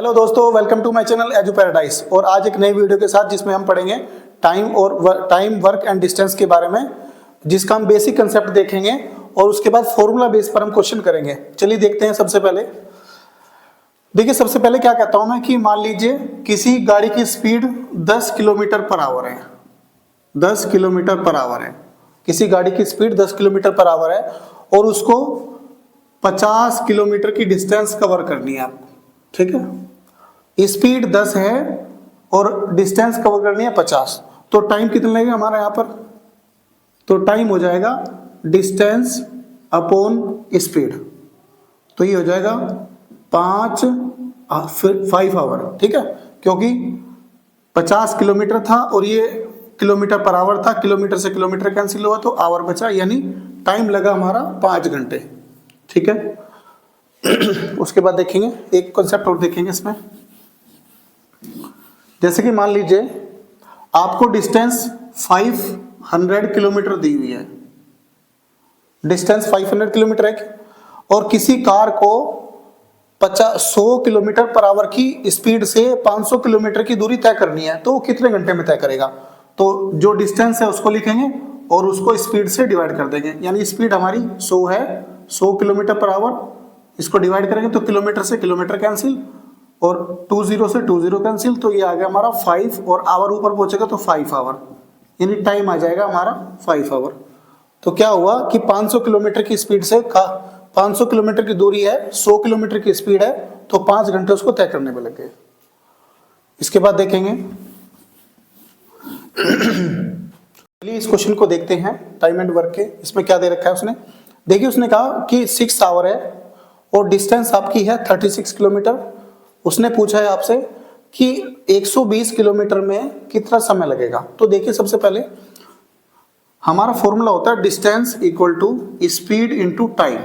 Hello दोस्तों, welcome to my channel Edu Paradise. और आज एक नई वीडियो के साथ जिसमें हम पढ़ेंगे टाइम वर्क एंड डिस्टेंस के बारे में, जिसका हम बेसिक कंसेप्ट देखेंगे और उसके बाद फॉर्मूला बेस पर हम क्वेश्चन करेंगे। चलिए देखते हैं। सबसे पहले देखिए, सबसे पहले क्या कहता हूं मैं कि मान लीजिए किसी गाड़ी की स्पीड 10 किलोमीटर पर आवर है। 10 किलोमीटर पर आवर है, किसी गाड़ी की स्पीड 10 किलोमीटर पर आवर है और उसको 50 किलोमीटर की डिस्टेंस कवर करनी है आपको। ठीक है, स्पीड 10 है और डिस्टेंस कवर करनी है 50, तो टाइम कितना लगेगा हमारा यहाँ पर? तो टाइम हो जाएगा डिस्टेंस अपॉन स्पीड, तो ये हो जाएगा 5 आवर। ठीक है, क्योंकि 50 किलोमीटर था और ये किलोमीटर पर आवर था, किलोमीटर से किलोमीटर कैंसिल हुआ तो आवर बचा, यानी टाइम लगा हमारा 5 घंटे। ठीक है, उसके बाद देखेंगे एक कॉन्सेप्ट और देखेंगे इसमें। जैसे कि मान लीजिए आपको डिस्टेंस 500 किलोमीटर दी हुई है, डिस्टेंस 500 किलोमीटर है और किसी कार को 100 किलोमीटर पर आवर की स्पीड से 500 किलोमीटर की दूरी तय करनी है, तो वो कितने घंटे में तय करेगा? तो जो डिस्टेंस है उसको लिखेंगे और उसको स्पीड से डिवाइड कर देंगे, यानी स्पीड हमारी 100 है, 100 किलोमीटर पर आवर, इसको डिवाइड करेंगे तो किलोमीटर से किलोमीटर कैंसिल और 20 से 20 कैंसिल, तो ये आ गया हमारा 5 और आवर ऊपर पहुंचेगा तो 5 आवर, यानी टाइम आ जाएगा हमारा 5 आवर। तो क्या हुआ कि 500 किलोमीटर की स्पीड से 500 किलोमीटर की दूरी है, 100 किलोमीटर की स्पीड है, तो 5 घंटे उसको तय करने में लग गए। इसके बाद देखेंगे, चलिए इस क्वेश्चन को देखते हैं टाइम एंड वर्क के। इसमें क्या दे रखा है उसने? देखिए, उसने कहा कि 6 आवर है और डिस्टेंस आपकी है 36 किलोमीटर। उसने पूछा है आपसे कि 120 किलोमीटर में कितना समय लगेगा। तो देखिए, सबसे पहले हमारा फॉर्मूला होता है distance equal to speed into time,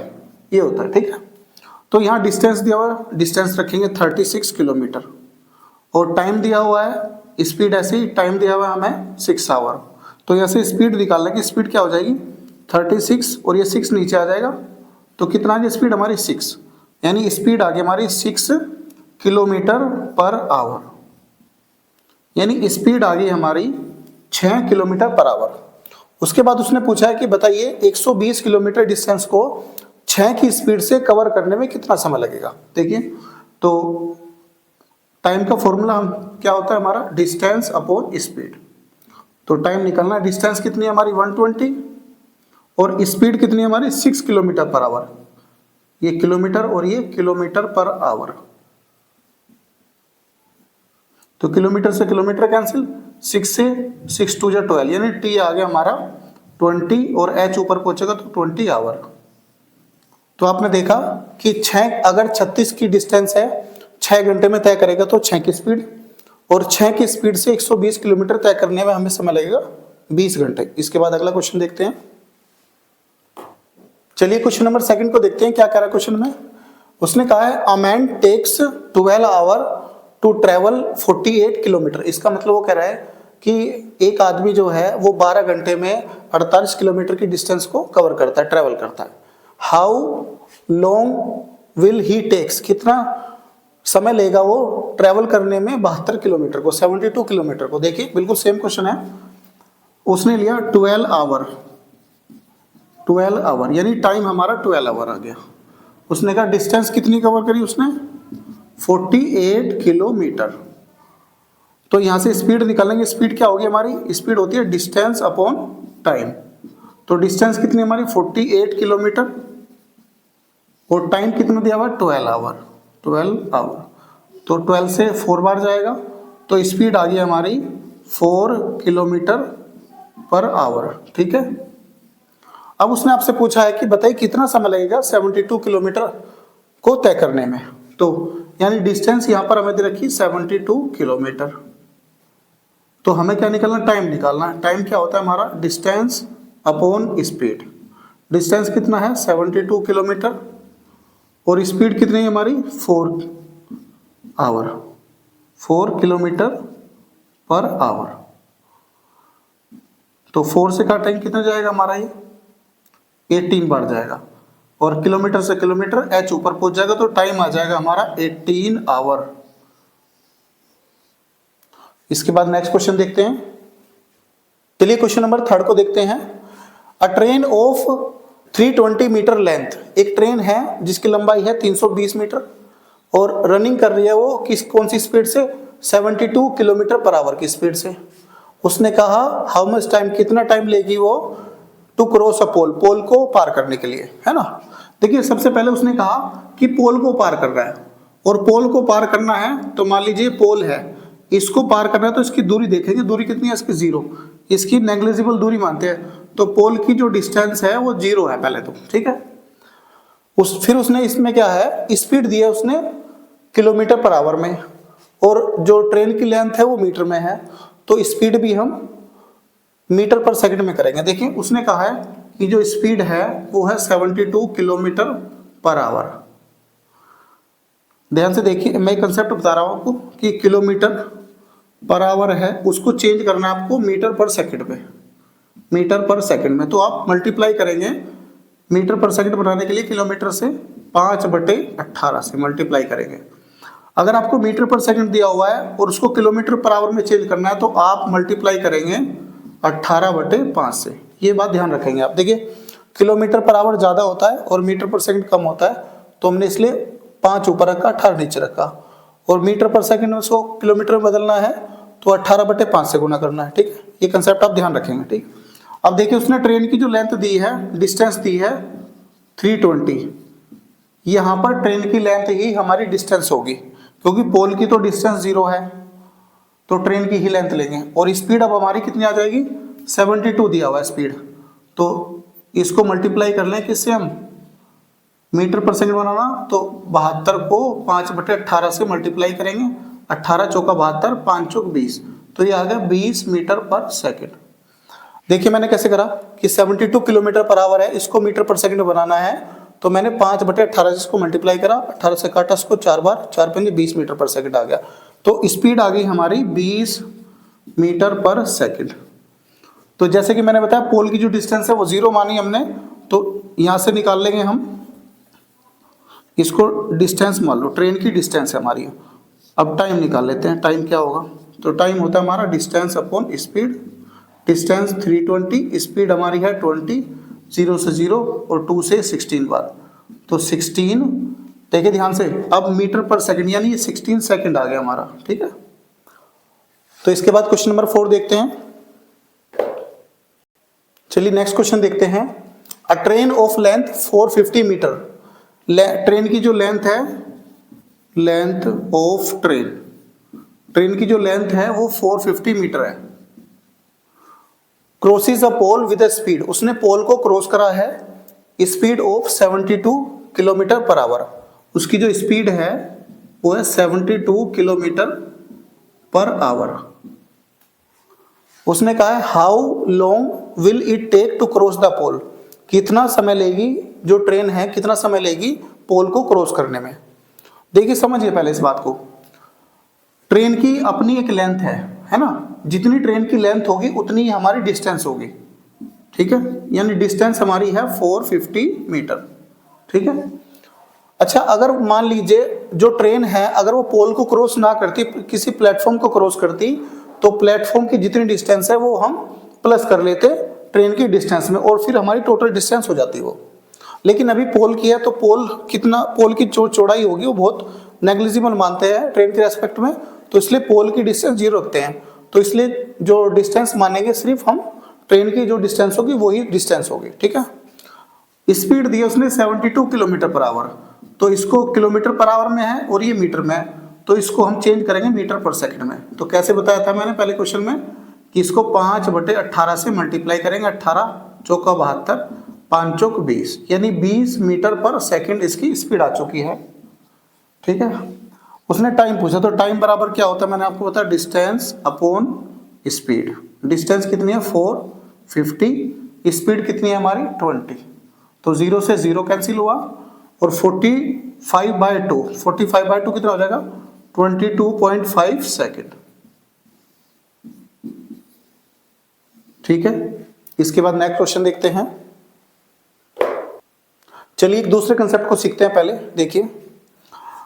ये होता है। ठीक है, तो यहाँ डिस्टेंस दिया हुआ है, डिस्टेंस रखेंगे 36 किलोमीटर और टाइम दिया हुआ है, स्पीड ऐसे ही टाइम दिया हुआ है हमें 6 आवर। तो ऐसे स्पीड निकालने की, स्पीड क्या हो जाएगी 36 और ये 6 नीचे आ जाएगा, तो कितना आ गया स्पीड हमारी 6, यानी स्पीड आ गई हमारी 6 किलोमीटर पर आवर, यानी स्पीड आ गई हमारी 6 किलोमीटर पर आवर। उसके बाद उसने पूछा है कि बताइए 120 किलोमीटर डिस्टेंस को 6 की स्पीड से कवर करने में कितना समय लगेगा। देखिए, तो टाइम का फॉर्मूला हम क्या होता है हमारा, डिस्टेंस अपॉन स्पीड। तो टाइम निकालना, डिस्टेंस कितनी है हमारी 120 और स्पीड कितनी है हमारी 6 किलोमीटर पर आवर, ये किलोमीटर और ये किलोमीटर पर आवर, तो किलोमीटर से किलोमीटर कैंसिल, 6 से 6 2 जा 12, यानी टी आ गया हमारा 20 और एच ऊपर पहुंचेगा तो 20 आवर। तो आपने देखा कि 6 अगर 36 की डिस्टेंस है, 6 घंटे में तय करेगा तो 6 की स्पीड, और 6 की स्पीड से 120 किलोमीटर तय करने में हमें समय लगेगा 20 घंटे। इसके बाद अगला क्वेश्चन देखते हैं। चलिए क्वेश्चन नंबर 2 को देखते हैं, क्या कह रहा है क्वेश्चन में। उसने कहा है a man takes 12 hour to travel 48 kilometre. इसका मतलब वो कह रहा है कि एक आदमी जो है वो 12 घंटे में 48 किलोमीटर की डिस्टेंस को कवर करता है, ट्रेवल करता है। How long will he takes, कितना समय लेगा वो ट्रेवल करने में 72 किलोमीटर को, 72 किलोमीटर को। देखिए बिल्कुल सेम क्वेश्चन है, उसने लिया 12 आवर, 12 आवर यानी टाइम हमारा 12 आवर आ गया। उसने कहा डिस्टेंस कितनी कवर करी उसने, 48 किलोमीटर। तो यहां से स्पीड निकालेंगे, स्पीड क्या होगी हमारी, स्पीड होती है डिस्टेंस अपॉन टाइम। तो डिस्टेंस कितनी हमारी 48 किलोमीटर और टाइम कितना दिया हुआ 12 आवर, 12 आवर। तो 12 से 4 बार जाएगा तो स्पीड आ गई हमारी 4 किलोमीटर पर आवर। ठीक है, अब उसने आपसे पूछा है कि बताइए कितना समय लगेगा 72 किलोमीटर को तय करने में। तो यानी डिस्टेंस यहां पर हमें दे रखी 72 किलोमीटर, तो हमें क्या निकालना, टाइम निकालना है। टाइम क्या होता है हमारा, डिस्टेंस अपॉन स्पीड। डिस्टेंस कितना है 72 किलोमीटर और स्पीड कितनी है हमारी 4 आवर, 4 किलोमीटर पर आवर। तो 4 से काटेंगे कितना जाएगा हमारा, ये 18 बार जाएगा और किलोमीटर से किलोमीटर एच ऊपर पहुंच जाएगा तो टाइम आ जाएगा हमारा 18 आवर। इसके बाद नेक्स्ट क्वेश्चन देखते हैं। चलिए क्वेश्चन नंबर 3 को देखते हैं। A train of 320 metre length, एक ट्रेन है जिसकी लंबाई है 320 मीटर और रनिंग कर रही है वो कौन सी स्पीड से, 72 किलोमीटर पर आवर की स्पीड से। उसने कहा हाउ मच टाइम, कितना टाइम लेगी वो टू क्रॉस अ पोल, पोल को पार करने के लिए, है ना। देखिए सबसे पहले उसने कहा कि पोल को पार कर रहा है, और पोल को पार करना है तो मान लीजिए पोल है, इसको पार करना है तो इसकी दूरी देखेंगे, दूरी कितनी है इसकी 0, इसकी नेग्लिजिबल दूरी मानते हैं, तो पोल की जो डिस्टेंस है वो 0 है पहले तो, ठीक है। फिर उसने इसमें क्या है, स्पीड दी है उसने किलोमीटर पर आवर में, और जो ट्रेन की लेंथ है वो मीटर में है, तो स्पीड भी हम मीटर पर सेकंड में करेंगे। देखिए उसने कहा है कि जो स्पीड है वो है 72 किलोमीटर पर आवर। ध्यान से देखिए, मैं कंसेप्ट बता रहा हूं आपको कि किलोमीटर पर आवर है, उसको चेंज करना है आपको मीटर पर सेकंड पे, मीटर पर सेकंड में, तो आप मल्टीप्लाई करेंगे मीटर पर सेकंड बनाने के लिए किलोमीटर से 5/18 से मल्टीप्लाई करेंगे। अगर आपको मीटर पर सेकंड दिया हुआ है और उसको किलोमीटर पर आवर में चेंज करना है तो आप मल्टीप्लाई करेंगे 18/5 से। ये बात ध्यान रखेंगे आप। देखिए किलोमीटर पर आवर ज़्यादा होता है और मीटर पर सेकंड कम होता है, तो हमने इसलिए 5 ऊपर रखा, 18 नीचे रखा, और मीटर पर सेकंड में उसको किलोमीटर में बदलना है तो 18/5 से गुना करना है, ठीक है। ये कंसेप्ट आप ध्यान रखेंगे, ठीक। अब देखिए उसने ट्रेन की जो लेंथ दी है, डिस्टेंस दी है 320, यहाँ पर ट्रेन की लेंथ ही हमारी डिस्टेंस होगी, क्योंकि पोल की तो डिस्टेंस 0 है, तो ट्रेन की ही लेंथ लेंगे। और स्पीड अब हमारी कितनी आ जाएगी, 72 दिया हुआ है स्पीड, तो इसको मल्टीप्लाई कर लें किससे हम, मीटर पर सेकंड बनाना, तो 72 को 5/18 से मल्टीप्लाई करेंगे, 18 चौका 72, 5 चौक 20, तो ये आ गया 20 मीटर पर सेकंड। देखिए मैंने कैसे करा कि 72 किलोमीटर पर आवर है, इसको मीटर पर सेकंड बनाना है, तो मैंने 5/18 से इसको मल्टीप्लाई करा, 18 से काटा इसको 4 बार, 4 पंजे 20 मीटर पर सेकंड आ गया, तो स्पीड आ गई हमारी 20 मीटर पर सेकंड। तो जैसे कि मैंने बताया पोल की जो डिस्टेंस है वो 0 मानी हमने, तो यहाँ से निकाल लेंगे हम इसको, डिस्टेंस मान लो ट्रेन की डिस्टेंस है हमारी। अब टाइम निकाल लेते हैं, टाइम क्या होगा, तो टाइम होता है हमारा distance upon speed, distance 320, speed हमारी है 20, 0 से 0 और 2 से 16 बार, तो 16, देखिए ध्यान से, अब मीटर पर सेकंड यानी ये 16 सेकंड आ गया हमारा, ठीक है। तो इसके बाद क्वेश्चन नंबर 4 देखते हैं। चलिए नेक्स्ट क्वेश्चन देखते हैं। A train of length 450 metre, train की जो लेंथ है, लेंथ ऑफ ट्रेन, ट्रेन की जो लेंथ है वो 450 मीटर है। Crosses a pole with a speed, उसने पोल को क्रॉस करा है speed of 72 kilometre per hour, उसकी जो स्पीड है वो है 72 किलोमीटर पर आवर। उसने कहा है how long will it take to cross the pole, कितना समय लेगी जो ट्रेन है, कितना समय लेगी पोल को क्रॉस करने में। देखिए समझिए पहले इस बात को, ट्रेन की अपनी एक लेंथ है ना, जितनी ट्रेन की लेंथ होगी उतनी ही हमारी डिस्टेंस होगी, ठीक है, यानी डिस्टेंस हमारी है 450 मीटर, ठीक है। अच्छा अगर मान लीजिए जो ट्रेन है अगर वो पोल को क्रॉस ना करती, किसी प्लेटफॉर्म को क्रॉस करती, तो प्लेटफॉर्म की जितनी डिस्टेंस है वो हम प्लस कर लेते ट्रेन की डिस्टेंस में, और फिर हमारी टोटल डिस्टेंस हो जाती वो। लेकिन अभी पोल की है तो पोल कितना, पोल की जो चौड़ाई होगी वो बहुत नेग्लिजिबल मानते हैं ट्रेन के रेस्पेक्ट में, तो इसलिए पोल की डिस्टेंस 0 रखते हैं, तो इसलिए जो डिस्टेंस मानेंगे सिर्फ हम ट्रेन की जो डिस्टेंस होगी वही डिस्टेंस होगी, ठीक है। स्पीड दी उसने 72 किलोमीटर पर आवर, तो इसको किलोमीटर पर आवर में है और ये मीटर में है, तो इसको हम चेंज करेंगे मीटर पर सेकंड में। तो कैसे बताया था मैंने पहले क्वेश्चन में कि इसको 5/18 से मल्टीप्लाई करेंगे, 18 चौका 72, 5 चौक 20, यानी 20 मीटर पर सेकंड इसकी स्पीड आ चुकी है, ठीक है। उसने टाइम पूछा, तो टाइम बराबर क्या होता है मैंने आपको बताया, डिस्टेंस अपॉन स्पीड। डिस्टेंस कितनी है 450, स्पीड कितनी है हमारी 20, तो 0 से 0 कैंसिल हुआ, और 45/2, 45/2 कितना हो जाएगा 22.5 सेकेंड, ठीक है। इसके बाद नेक्स्ट क्वेश्चन देखते हैं। चलिए एक दूसरे कंसेप्ट को सीखते हैं पहले। देखिए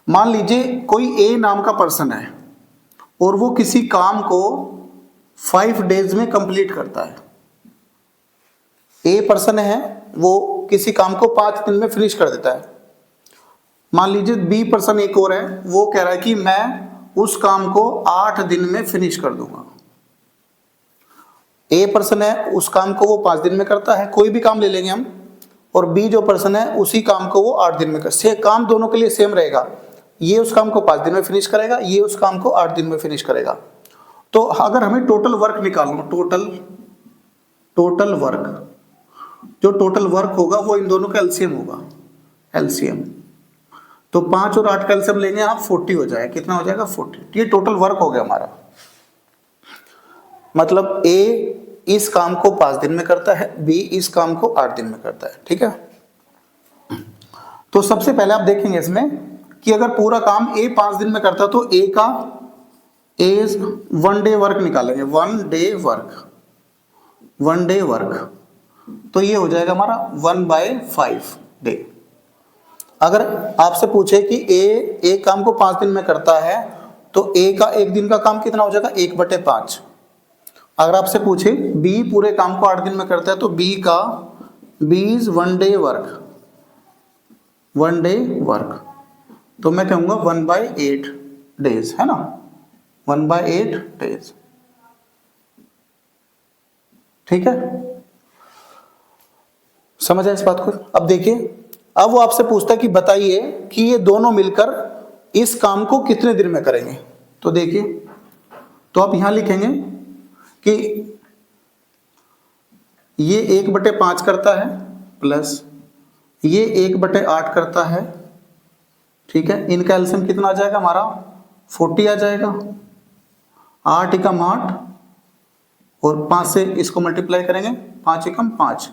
मान लीजिए कोई ए नाम का पर्सन है और वो किसी काम को 5 डेज में कंप्लीट करता है। ए पर्सन है, वो किसी काम को 5 दिन में फिनिश कर देता है। मान लीजिए बी पर्सन एक और है, वो कह रहा है कि मैं उस काम को 8 दिन में फिनिश कर दूंगा। ए पर्सन है, उस काम को वो 5 दिन में करता है, कोई भी काम ले लेंगे हम, और बी जो पर्सन है उसी काम को वो 8 दिन में कर, से काम दोनों के लिए सेम रहेगा। ये उस काम को 5 दिन में फिनिश करेगा, ये उस काम को 8 दिन में फिनिश करेगा। तो अगर हमें टोटल वर्क निकालना, टोटल वर्क, जो टोटल वर्क होगा वो इन दोनों का एलसीएम होगा, एलसीएम। तो 5 और 8 का एलसीएम लेंगे आप, 40 हो जाएगा। कितना हो जाएगा? 40। ये टोटल वर्क हो गया हमारा। मतलब ए इस काम को 5 दिन में करता है, बी इस काम को 8 दिन में करता है। ठीक है, तो सबसे पहले आप देखेंगे इसमें कि अगर पूरा काम ए 5 दिन में करता तो ए का 1 डे वर्क निकालेंगे, 1 डे वर्क, तो ये हो जाएगा हमारा 1/5 डे। अगर आपसे पूछे कि ए एक काम को 5 दिन में करता है तो ए का एक दिन का काम कितना हो जाएगा? 1/5। अगर आपसे पूछे बी पूरे काम को 8 दिन में करता है तो बी इज 1 डे वर्क, तो मैं कहूंगा 1/8 डेज, है ना, 1/8 डेज। ठीक है, समझ आए इस बात को? अब देखिए, अब वो आपसे पूछता है कि बताइए कि ये दोनों मिलकर इस काम को कितने दिन में करेंगे। तो देखिए, तो आप यहां लिखेंगे कि ये 1/5 करता है प्लस ये 1/8 करता है। ठीक है, इनका एलसीएम कितना आ जाएगा हमारा? 40 आ जाएगा। 8 एकम 8 और 5 से इसको मल्टीप्लाई करेंगे, 5 एकम 5,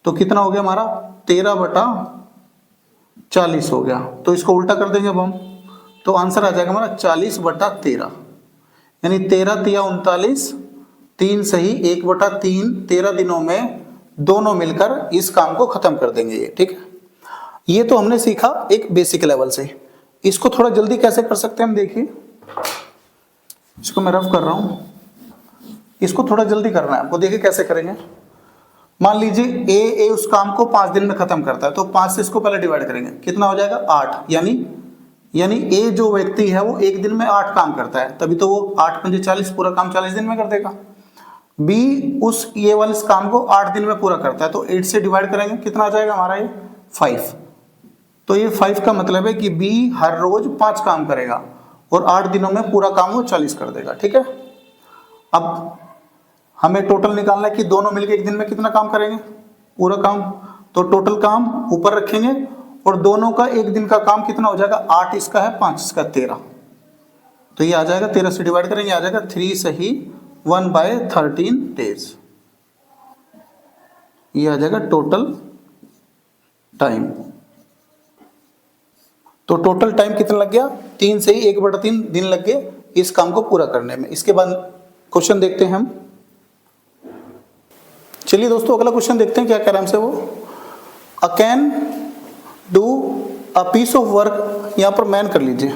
तो कितना हो गया हमारा? 13/40 हो गया। तो इसको उल्टा कर देंगे अब हम, तो आंसर आ जाएगा हमारा 40/13, यानी 13 तिया 39, 3 सही 1/3, 13 दिनों में दोनों मिलकर इस काम को खत्म कर देंगे ये। ठीक है, ये तो हमने सीखा एक बेसिक लेवल से। इसको थोड़ा जल्दी कैसे कर सकते हैं हम, देखिए, इसको मैं रफ कर रहा हूं, इसको थोड़ा जल्दी करना है आपको। देखिए कैसे करेंगे। मान लीजिए ए उस काम को 5 दिन में खत्म करता है, तो 5 से इसको पहले डिवाइड करेंगे, कितना हो जाएगा? 8। यानी ए जो व्यक्ति है वो एक दिन में 8 काम करता है, तभी तो वो 8×5 = 40, पूरा काम 40 दिन में कर देगा। बी उस ये वाले इस काम को 8 दिन में पूरा करता है, तो 8 से डिवाइड करेंगे, कितना आ जाएगा हमारा? ये 5। तो ये 5 का मतलब है कि बी हर रोज 5 काम करेगा और 8 दिनों में पूरा काम वो 40 कर देगा। ठीक है, अब हमें टोटल निकालना है कि दोनों मिलकर एक दिन में कितना काम करेंगे, पूरा काम। तो टोटल काम ऊपर रखेंगे और दोनों का एक दिन का काम कितना हो जाएगा? 8 इसका है, 5 इसका, 13। तो ये आ जाएगा, 13 से डिवाइड करेंगे, आ जाएगा 3 सही 1/13 डेज। ये आ जाएगा टोटल टाइम। तो टोटल टाइम कितना लग गया? 3 से ही 1/3 दिन लग गए इस काम को पूरा करने में। इसके बाद क्वेश्चन देखते हैं हम। चलिए दोस्तों, अगला क्वेश्चन देखते हैं क्या कह रहा है हमसे वो। A can do a piece of work, यहां पर मैन कर लीजिए,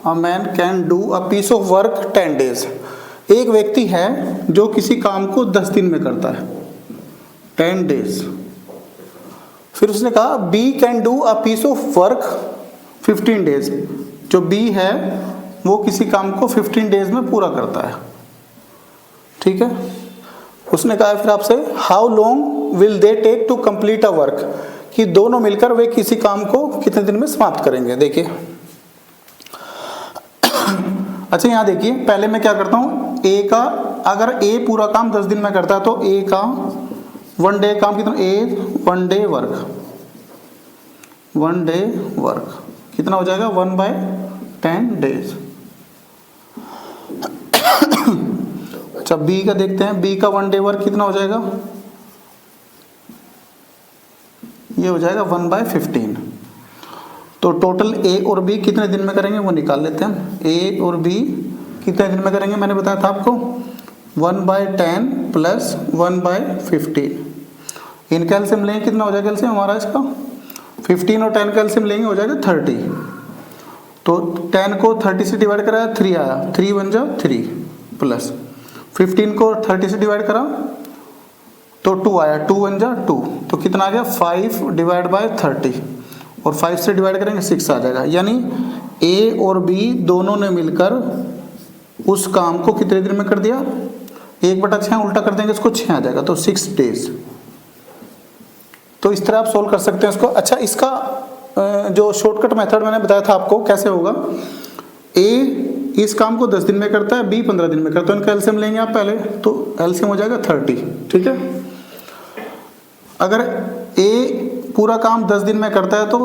a man can do a piece of work 10 days. एक व्यक्ति है जो किसी काम को 10 दिन में करता है, 10 डेज। फिर उसने कहा B can do a piece of work 15 days. जो बी है वो किसी काम को 15 डेज में पूरा करता है। ठीक है, उसने कहा फिर आपसे how long will they take to complete a work, कि दोनों मिलकर वे किसी काम को कितने दिन में समाप्त करेंगे। देखिए, अच्छा यहाँ देखिए, पहले मैं क्या करता हूँ, ए का, अगर ए पूरा काम 10 दिन में करता है तो ए का 1 डे काम कितना? 1 डे वर्क कितना हो जाएगा? 1/10 डेज। अच्छा, बी का देखते हैं, बी का 1 डे वर्क कितना हो जाएगा? ये हो जाएगा 1/15। तो टोटल ए और बी कितने दिन में करेंगे वो निकाल लेते हैं। ए और बी कितने दिन में करेंगे, मैंने बताया था आपको 1/10 प्लस 1/15। इनका एलसीएम लेंगे, कितना हो जाएगा एलसीएम हमारा इसका? 15 और 10 का एलसीएम लेंगे, हो जाएगा 30। तो 10 को 30 से डिवाइड करा 3 आया, 3 1 जा 3 प्लस 15 को 30 से डिवाइड करा तो 2 आया, 2 1 जा 2, तो कितना आ गया 5 डिवाइड बाय 30 और 5 से डिवाइड करेंगे 6 आ जाएगा। यानी ए और बी दोनों ने मिलकर उस काम को कितने दिन में कर दिया, 1/6 उल्टा कर देंगे इसको 6 आ जाएगा, तो 6 डेज। तो इस तरह आप सोल्व कर सकते हैं इसको। अच्छा, इसका जो शॉर्टकट मेथड मैंने बताया था आपको कैसे होगा, ए इस काम को 10 दिन में करता है, बी 15 दिन में करता है, इनका एलसीएम लेंगे आप पहले, तो एलसीएम हो जाएगा 30, ठीक है। अगर ए पूरा काम 10 दिन में करता है तो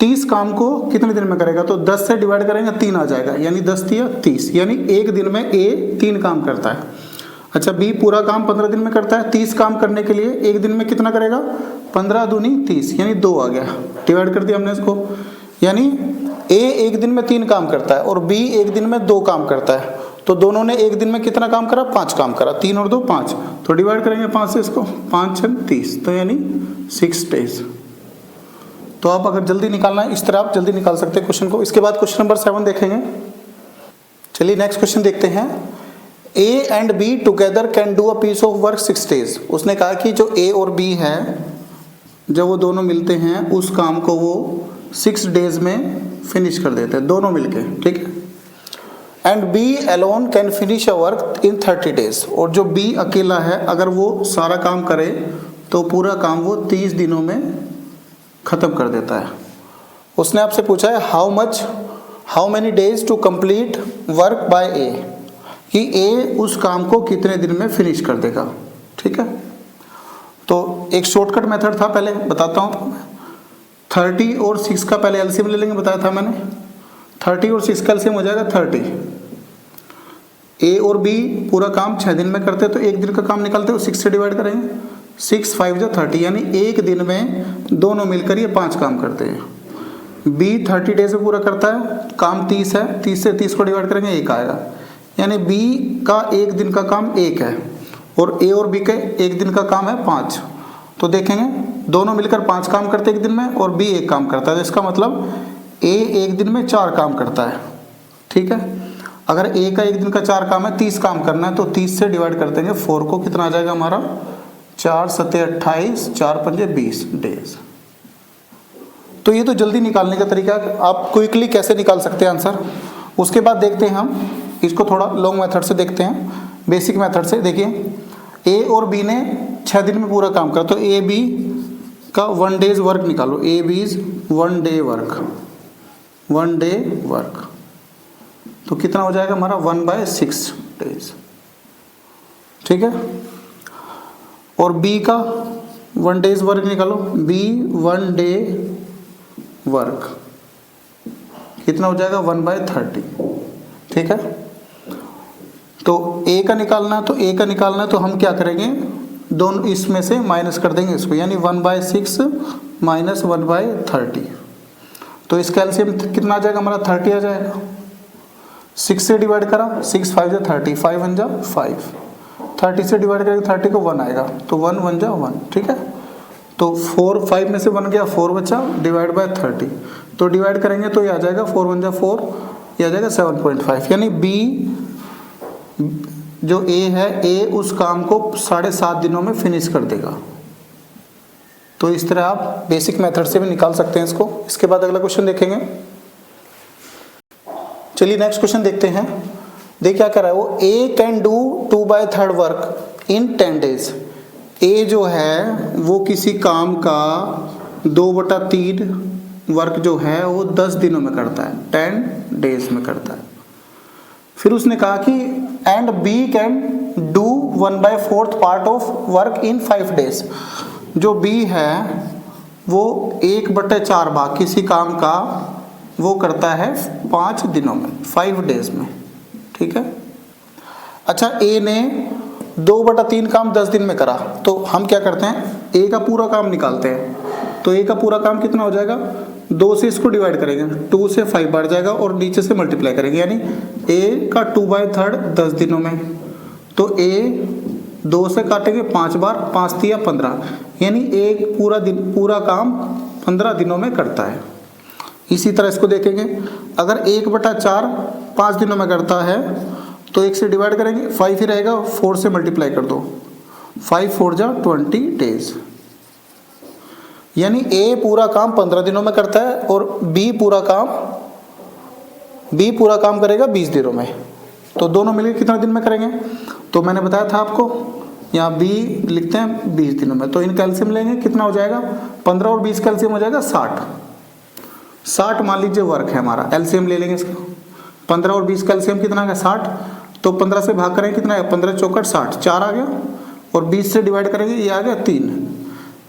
30 काम को कितने दिन में करेगा, तो 10 से डिवाइड करेंगे 3 आ जाएगा, यानी 10 या 30, यानी एक दिन में ए 3 काम करता है। अच्छा, बी पूरा काम 15 दिन में करता है, 30 काम करने के लिए एक दिन में कितना करेगा, 15 दूनी 30, यानी 2 आ गया, डिवाइड कर दिया हमने इसको। यानी ए एक दिन में 3 काम करता है और बी एक दिन में 2 काम करता है, तो दोनों ने एक दिन में कितना काम करा, 5 काम करा, 3 और 2 5, तो डिवाइड करेंगे 5 से इसको, 5 6 30, तो यानी 6 डेज। तो आप अगर जल्दी निकालना है इस तरह आप जल्दी निकाल सकते हैं क्वेश्चन को। इसके बाद क्वेश्चन नंबर 7 देखेंगे। चलिए नेक्स्ट क्वेश्चन देखते हैं। A and B together can do a piece of work 6 days. उसने कहा कि जो ए और बी है जब वो दोनों मिलते हैं उस काम को वो 6 डेज में फिनिश कर देते हैं दोनों मिलके, ठीक है। And B alone can finish a work in 30 days. और जो बी अकेला है अगर वो सारा काम करे तो पूरा काम वो 30 दिनों में ख़त्म कर देता है। उसने आपसे पूछा है how many days to complete work by A, कि ए उस काम को कितने दिन में फिनिश कर देगा, ठीक है। तो एक शॉर्टकट मेथड था, पहले बताता हूँ आपको मैं। 30 और 6 का पहले एलसीएम ले लेंगे, बताया था मैंने। 30 और 6 का एलसीएम हो जाएगा 30। ए और बी पूरा काम 6 दिन में करते हैं तो एक दिन का काम निकालते हैं, 6 से डिवाइड करेंगे, 6 5 जा 30, यानी एक दिन में दोनों मिलकर ये 5 काम करते हैं। बी 30 डेज में पूरा करता है, काम 30 है, 30 से 30 को डिवाइड करेंगे 1 आएगा, यानी बी का एक दिन का काम 1 है और ए और बी के एक दिन का काम है 5। तो देखेंगे दोनों मिलकर 5 काम करते हैं एक दिन में और बी 1 काम करता है, तो इसका मतलब ए एक दिन में 4 काम करता है, ठीक है। अगर ए का एक दिन का 4 काम है, 30 काम करना है, तो 30 से डिवाइड कर देंगे 4 को, कितना आ जाएगा हमारा 4 7 28, 4 5 20 डेज। तो ये तो जल्दी निकालने का तरीका, आप क्विकली कैसे निकाल सकते हैं आंसर। उसके बाद देखते हैं हम इसको थोड़ा लॉन्ग मेथड से देखते हैं, बेसिक मेथड से। देखिए ए और बी ने 6 दिन में पूरा काम करा, तो ए बी का 1 डेज वर्क निकालो। ए बीज 1 डे वर्क, 1 डे वर्क, तो कितना हो जाएगा हमारा 1/6 डेज, ठीक है। और बी का 1 डेज वर्क निकालो, बी 1 डे वर्क, कितना हो जाएगा 1/30, ठीक है। तो ए का निकालना है, तो ए का निकालना है तो हम क्या करेंगे, दोनों इसमें से माइनस कर देंगे इसको, यानी 1/6 माइनस 1/30, तो इसका एलसीएम कितना आ जाएगा हमारा 30 आ जाएगा। 6 से डिवाइड करा, 6 5 जा 30, 5 1 जा 5, 30 से डिवाइड करेंगे 30 को 1 आएगा, तो 1 1 जा 1, ठीक है। तो 4 5 में से 1 गया, 4 बचा, डिवाइड बाय 30, तो डिवाइड करेंगे तो ये आ जाएगा 4 1 जा 4, ये आ जाएगा 7.5, यानी बी जो ए है, ए उस काम को 7.5 दिनों में फिनिश कर देगा। तो इस तरह आप बेसिक मेथड से भी निकाल सकते हैं इसको। इसके बाद अगला क्वेश्चन देखेंगे। चलिए नेक्स्ट क्वेश्चन देखते हैं। देखिए क्या कर रहा है वो, A can do 2/3 work in 10 days. A जो है वो किसी काम का 2/3 वर्क जो है वो 10 दिनों में करता है, 10 डेज में करता है। फिर उसने कहा कि and B can do 1/4 part of work in 5 days. जो बी है वो 1/4 भाग किसी काम का वो करता है 5 दिनों में, 5 डेज में, ठीक है। अच्छा, ए ने 2/3 काम 10 दिन में करा, तो हम क्या करते हैं, ए का पूरा काम निकालते हैं। तो ए का पूरा काम कितना हो जाएगा, 2 से इसको डिवाइड करेंगे, 2 से 5 बढ़ जाएगा और नीचे से मल्टीप्लाई करेंगे, यानी ए का 2/3 10 दिनों में। तो ए 2 से काटेंगे 5 बार, 5 3 15, यानी एक पूरा काम 15 दिनों में करता है। इसी तरह इसको देखेंगे, अगर 1/4 5 दिनों में करता है तो 1 से डिवाइड करेंगे, 5 ही रहेगा, 4 से मल्टीप्लाई कर दो, 5 4 जा 20 डेज। यानी ए पूरा काम 15 दिनों में करता है और बी पूरा काम करेगा 20 दिनों में। तो दोनों मिलकर कितना दिन में करेंगे? तो मैंने बताया था आपको, यहाँ बी लिखते हैं 20 दिनों में, तो इन कैल्शियम लेंगे, कितना हो जाएगा? 15 और 20 कैल्शियम हो जाएगा 60 मान लीजिए वर्क है हमारा, एलसीएम ले लेंगे इसका। 15 और 20 कैल्शियम कितना है? 60। तो 15 से भाग करेंगे, कितना है? 15 चौकट 60, 4 आ गया, और 20 से डिवाइड करेंगे, ये आ गया 3।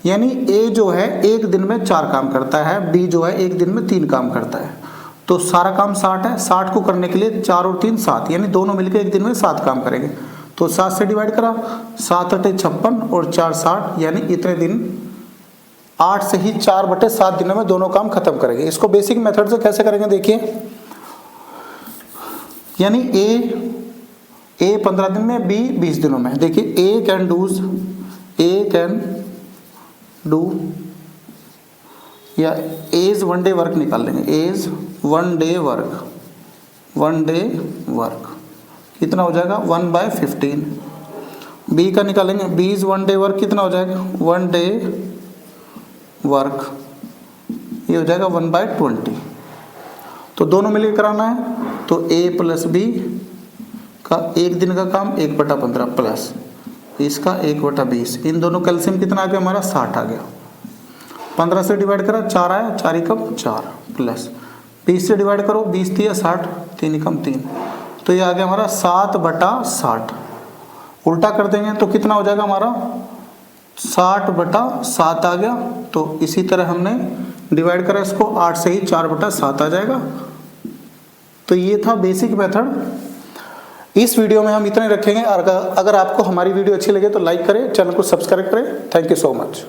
यानी ए जो है एक दिन में 4 काम करता है, बी जो है एक दिन में 3 काम करता है। तो सारा काम 60 है, 60 को करने के लिए 4 और 3 7, यानी दोनों मिलकर एक दिन में 7 काम करेंगे। तो 7 से डिवाइड करा, 7 8 56 और 4 60, यानी इतने दिन 8 से ही 4/7 दिनों में दोनों काम खत्म करेंगे। इसको बेसिक मेथड से कैसे करेंगे देखिए, यानी ए 15 दिन में, बी 20 दिनों में। देखिए ए कैन डू या एज 1 डे वर्क निकाल लेंगे, एज 1 डे वर्क कितना हो जाएगा? 1/15। बी का निकालेंगे, बी इज 1 डे वर्क, कितना हो जाएगा? 1 डे वर्क, ये हो जाएगा 1/20। तो दोनों मिलकर कराना है, तो ए प्लस बी का एक दिन का काम 1/15 प्लस इसका 1/20, इन दोनों कैल्शियम कितना आ गया हमारा? 60 आ गया। 15 से डिवाइड करा, 4 आया, 4 कम 4 प्लस 20 से डिवाइड करो, 20 दिया 60, 3 कम 3, तो ये आ गया हमारा 7/60। उल्टा कर देंगे तो कितना हो जाएगा हमारा? 60/7 आ गया। तो इसी तरह हमने डिवाइड करा इसको, 8 से ही 4/7 आ जाएगा। तो ये था बेसिक मेथड। इस वीडियो में हम इतने रखेंगे। अगर आपको हमारी वीडियो अच्छी लगे तो लाइक करें, चैनल को सब्सक्राइब करें। Thank you so much.